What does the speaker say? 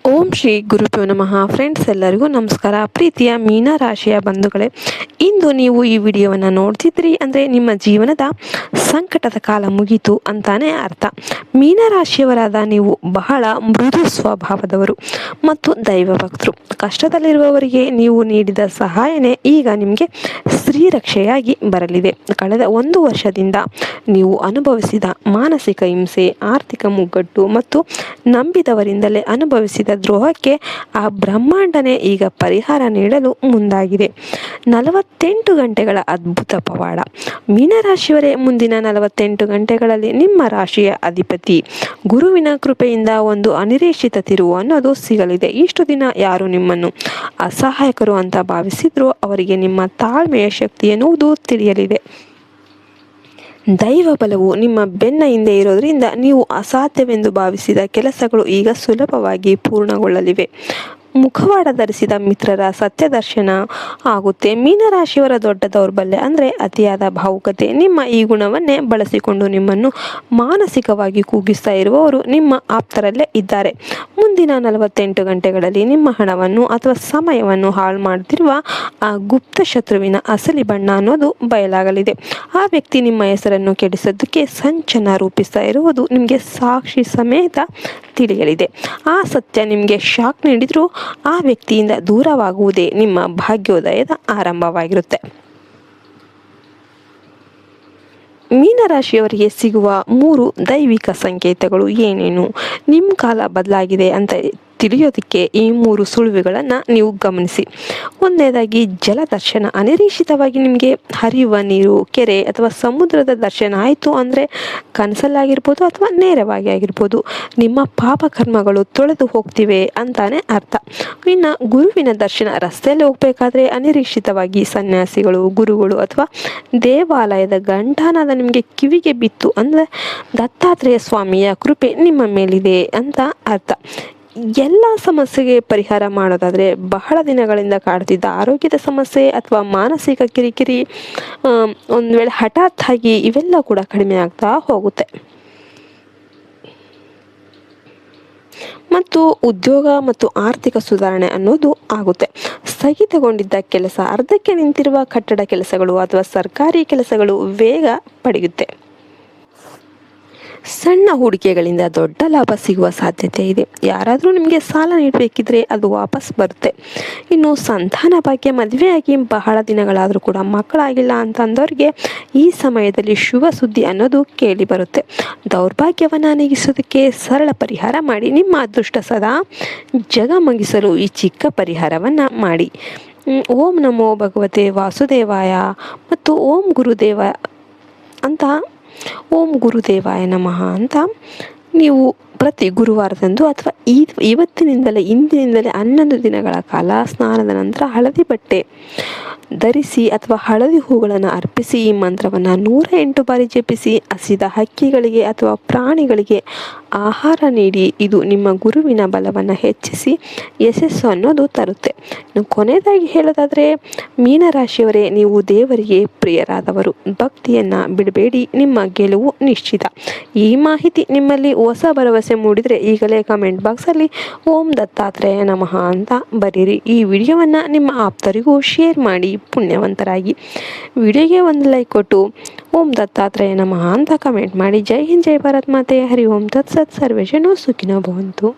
ಓಂ ಶ್ರೀ ಗುರುಭ್ಯೋ ನಮಃ. ಫ್ರೆಂಡ್ಸ್, ಎಲ್ಲರಿಗೂ ನಮಸ್ಕಾರ. ಪ್ರೀತಿಯ ಮೀನ ರಾಶಿಯ ಬಂಧುಗಳೇ, ಇಂದು ನೀವು ಈ ವಿಡಿಯೋವನ್ನು ನೋಡ್ತಿದ್ರಿ ಅಂದರೆ ನಿಮ್ಮ ಜೀವನದ ಸಂಕಟದ ಕಾಲ ಮುಗೀತು ಅಂತಾನೆ ಅರ್ಥ. ಮೀನರಾಶಿಯವರಾದ ನೀವು ಬಹಳ ಮೃದು ಸ್ವಭಾವದವರು ಮತ್ತು ದೈವ ಭಕ್ತರು. ಕಷ್ಟದಲ್ಲಿರುವವರಿಗೆ ನೀವು ನೀಡಿದ ಸಹಾಯನೇ ಈಗ ನಿಮಗೆ ಶ್ರೀರಕ್ಷೆಯಾಗಿ ಬರಲಿದೆ. ಕಳೆದ 1 ವರ್ಷದಿಂದ ನೀವು ಅನುಭವಿಸಿದ ಮಾನಸಿಕ ಹಿಂಸೆ, ಆರ್ಥಿಕ ಮುಗ್ಗಟ್ಟು ಮತ್ತು ನಂಬಿದವರಿಂದಲೇ ಅನುಭವಿಸಿದ ದ್ರೋಹಕ್ಕೆ ಆ ಬ್ರಹ್ಮಾಂಡನೇ ಈಗ ಪರಿಹಾರ ನೀಡಲು ಮುಂದಾಗಿದೆ. 48 ಗಂಟೆಗಳ ಅದ್ಭುತ ಪವಾಡ. ಮೀನರಾಶಿಯವರೇ, ಮುಂದಿನ 48 ಗಂಟೆಗಳಲ್ಲಿ ನಿಮ್ಮ ರಾಶಿಯ ಅಧಿಪತಿ ಗುರುವಿನ ಕೃಪೆಯಿಂದ ಒಂದು ಅನಿರೀಕ್ಷಿತ ತಿರುವು ಅನ್ನೋದು ಸಿಗಲಿದೆ. ಇಷ್ಟು ದಿನ ಯಾರು ನಿಮ್ಮನ್ನು ಅಸಹಾಯಕರು ಅಂತ ಭಾವಿಸಿದ್ರೋ ಅವರಿಗೆ ನಿಮ್ಮ ತಾಳ್ಮೆಯ ಶಕ್ತಿ ಎನ್ನುವುದು ತಿಳಿಯಲಿದೆ. ದೈವ ಬಲವು ನಿಮ್ಮ ಬೆನ್ನ ಹಿಂದೆ ಇರೋದ್ರಿಂದ ನೀವು ಅಸಾಧ್ಯವೆಂದು ಭಾವಿಸಿದ ಕೆಲಸಗಳು ಈಗ ಸುಲಭವಾಗಿ ಪೂರ್ಣಗೊಳ್ಳಲಿವೆ. ಮುಖವಾಡ ಧರಿಸಿದ ಮಿತ್ರರ ಸತ್ಯದರ್ಶನ ಆಗುತ್ತೆ. ಮೀನರಾಶಿಯವರ ದೊಡ್ಡ ದೌರ್ಬಲ್ಯ ಅಂದರೆ ಅತಿಯಾದ ಭಾವುಕತೆ. ನಿಮ್ಮ ಈ ಗುಣವನ್ನೇ ಬಳಸಿಕೊಂಡು ನಿಮ್ಮನ್ನು ಮಾನಸಿಕವಾಗಿ ಕೂಗಿಸ್ತಾ ಇರುವವರು ನಿಮ್ಮ ಆಪ್ತರಲ್ಲೇ ಇದ್ದಾರೆ. ಮುಂದಿನ 48 ಗಂಟೆಗಳಲ್ಲಿ ನಿಮ್ಮ ಹಣವನ್ನು ಅಥವಾ ಸಮಯವನ್ನು ಹಾಳು ಮಾಡುತ್ತಿರುವ ಆ ಗುಪ್ತ ಶತ್ರುವಿನ ಅಸಲಿ ಬಣ್ಣ ಅನ್ನೋದು ಬಯಲಾಗಲಿದೆ. ಆ ವ್ಯಕ್ತಿ ನಿಮ್ಮ ಹೆಸರನ್ನು ಕೆಡಿಸೋದಕ್ಕೆ ಸಂಚನ ರೂಪಿಸ್ತಾ ಇರುವುದು ನಿಮಗೆ ಸಾಕ್ಷಿ ಸಮೇತ ತಿಳಿಯಲಿದೆ. ಆ ಸತ್ಯ ನಿಮಗೆ ಶಾಕ್ ನೀಡಿದರೂ ಆ ವ್ಯಕ್ತಿಯಿಂದ ದೂರವಾಗುವುದೇ ನಿಮ್ಮ ಭಾಗ್ಯೋದಯದ ಆರಂಭವಾಗಿರುತ್ತೆ. ಮೀನರಾಶಿಯವರಿಗೆ ಸಿಗುವ 3 ದೈವಿಕ ಸಂಕೇತಗಳು ಏನೇನು? ನಿಮ್ಮ ಕಾಲ ಬದಲಾಗಿದೆ ಅಂತ ತಿಳಿಯೋದಕ್ಕೆ ಈ 3 ಸುಳಿವುಗಳನ್ನು ನೀವು ಗಮನಿಸಿ. ಒಂದನೇದಾಗಿ ಜಲದರ್ಶನ. ಅನಿರೀಕ್ಷಿತವಾಗಿ ನಿಮಗೆ ಹರಿಯುವ ನೀರು, ಕೆರೆ ಅಥವಾ ಸಮುದ್ರದ ದರ್ಶನ ಆಯಿತು ಅಂದರೆ ಕನಸಲ್ಲಾಗಿರ್ಬೋದು ಅಥವಾ ನೇರವಾಗಿ ಆಗಿರ್ಬೋದು. ನಿಮ್ಮ ಪಾಪಕರ್ಮಗಳು ತೊಳೆದು ಹೋಗ್ತಿವೆ ಅಂತಾನೆ ಅರ್ಥ. ಇನ್ನು ಗುರುವಿನ ದರ್ಶನ. ರಸ್ತೆಯಲ್ಲಿ ಹೋಗಬೇಕಾದ್ರೆ ಅನಿರೀಕ್ಷಿತವಾಗಿ ಸನ್ಯಾಸಿಗಳು, ಗುರುಗಳು ಅಥವಾ ದೇವಾಲಯದ ಘಂಟಾನಾದ ನಿಮಗೆ ಕಿವಿಗೆ ಬಿತ್ತು ಅಂದರೆ ದತ್ತಾತ್ರೇಯ ಸ್ವಾಮಿಯ ಕೃಪೆ ನಿಮ್ಮ ಮೇಲಿದೆ ಅಂತ ಅರ್ಥ. ಎಲ್ಲ ಸಮಸ್ಯೆಗೆ ಪರಿಹಾರ ಮಾಡೋದಾದರೆ ಬಹಳ ದಿನಗಳಿಂದ ಕಾಡ್ತಿದ್ದ ಆರೋಗ್ಯದ ಸಮಸ್ಯೆ ಅಥವಾ ಮಾನಸಿಕ ಕಿರಿಕಿರಿ, ಒಂದು ವೇಳೆ ಹಠಾತ್ ಆಗಿ ಇವೆಲ್ಲ ಕೂಡ ಕಡಿಮೆ ಆಗ್ತಾ ಹೋಗುತ್ತೆ. ಮತ್ತು ಉದ್ಯೋಗ ಮತ್ತು ಆರ್ಥಿಕ ಸುಧಾರಣೆ ಅನ್ನೋದು ಆಗುತ್ತೆ. ಸ್ಥಗಿತಗೊಂಡಿದ್ದ ಕೆಲಸ, ಅರ್ಧಕ್ಕೆ ನಿಂತಿರುವ ಕಟ್ಟಡ ಕೆಲಸಗಳು ಅಥವಾ ಸರ್ಕಾರಿ ಕೆಲಸಗಳು ವೇಗ ಪಡೆಯುತ್ತೆ. ಸಣ್ಣ ಹೂಡಿಕೆಗಳಿಂದ ದೊಡ್ಡ ಲಾಭ ಸಿಗುವ ಸಾಧ್ಯತೆ ಇದೆ. ಯಾರಾದರೂ ನಿಮಗೆ ಸಾಲ ನೀಡಬೇಕಿದ್ರೆ ಅದು ವಾಪಸ್ ಬರುತ್ತೆ. ಇನ್ನು ಸಂತಾನ ಭಾಗ್ಯ. ಮದುವೆಯಾಗಿ ಬಹಳ ದಿನಗಳಾದರೂ ಕೂಡ ಮಕ್ಕಳಾಗಿಲ್ಲ ಅಂತಂದವ್ರಿಗೆ ಈ ಸಮಯದಲ್ಲಿ ಶುಭ ಸುದ್ದಿ ಅನ್ನೋದು ಕೇಳಿ ಬರುತ್ತೆ. ದೌರ್ಭಾಗ್ಯವನ್ನು ನೀಗಿಸೋದಕ್ಕೆ ಸರಳ ಪರಿಹಾರ ಮಾಡಿ. ನಿಮ್ಮ ಅದೃಷ್ಟ ಸದಾ ಜಗಮಗಿಸಲು ಈ ಚಿಕ್ಕ ಪರಿಹಾರವನ್ನು ಮಾಡಿ. ಓಂ ನಮೋ ಭಗವತೆ ವಾಸುದೇವಾಯ ಮತ್ತು ಓಂ ಗುರುದೇವಾಯ ನಮಃ ಅಂತ ನೀವು ಪ್ರತಿ ಗುರುವಾರದಂದು ಅಥವಾ ಇವತ್ತಿನಿಂದಲೇ ಇಂದಿನಿಂದಲೇ 11 ದಿನಗಳ ಕಾಲ ಸ್ನಾನದ ನಂತರ ಹಳದಿ ಬಟ್ಟೆ ಧರಿಸಿ ಅಥವಾ ಹಳದಿ ಹೂಗಳನ್ನು ಅರ್ಪಿಸಿ ಈ ಮಂತ್ರವನ್ನು 108 ಬಾರಿ ಜಪಿಸಿ. ಹಸಿದ ಹಕ್ಕಿಗಳಿಗೆ ಅಥವಾ ಪ್ರಾಣಿಗಳಿಗೆ ಆಹಾರ ನೀಡಿ. ಇದು ನಿಮ್ಮ ಗುರುವಿನ ಬಲವನ್ನು ಹೆಚ್ಚಿಸಿ ಯಶಸ್ಸು ಅನ್ನೋದು ತರುತ್ತೆ. ಇನ್ನು ಕೊನೆಯದಾಗಿ ಹೇಳೋದಾದರೆ, ಮೀನರಾಶಿಯವರೇ, ನೀವು ದೇವರಿಗೆ ಪ್ರಿಯರಾದವರು. ಭಕ್ತಿಯನ್ನು ಬಿಡಬೇಡಿ, ನಿಮ್ಮ ಗೆಲುವು ನಿಶ್ಚಿತ. ಈ ಮಾಹಿತಿ ನಿಮ್ಮಲ್ಲಿ ಹೊಸ ಭರವಸೆ ಮೂಡಿದರೆ ಈಗಲೇ ಕಮೆಂಟ್ ಬಾಕ್ಸಲ್ಲಿ ಓಂ ದತ್ತಾತ್ರೇಯ ನಮಃ ಅಂತ ಬರೀರಿ. ಈ ವಿಡಿಯೋವನ್ನು ನಿಮ್ಮ ಆಪ್ತರಿಗೂ ಶೇರ್ ಮಾಡಿ. ಪುಣ್ಯವಂತರಾಗಿ ವಿಡಿಯೋಗೆ ಒಂದು ಲೈಕ್ ಕೊಟ್ಟು ಓಂ ದತ್ತಾತ್ರೇಯ ನಮಃ ಅಂತ ಕಮೆಂಟ್ ಮಾಡಿ. ಜೈ ಹಿಂದ್, ಜೈ ಭಾರತ್ ಮಾತೆ. ಹರಿ ಓಂ ತತ್ಸತ್. ಸರ್ವೇ ಜನೋ ಸುಖಿನೋ ಭವಂತು.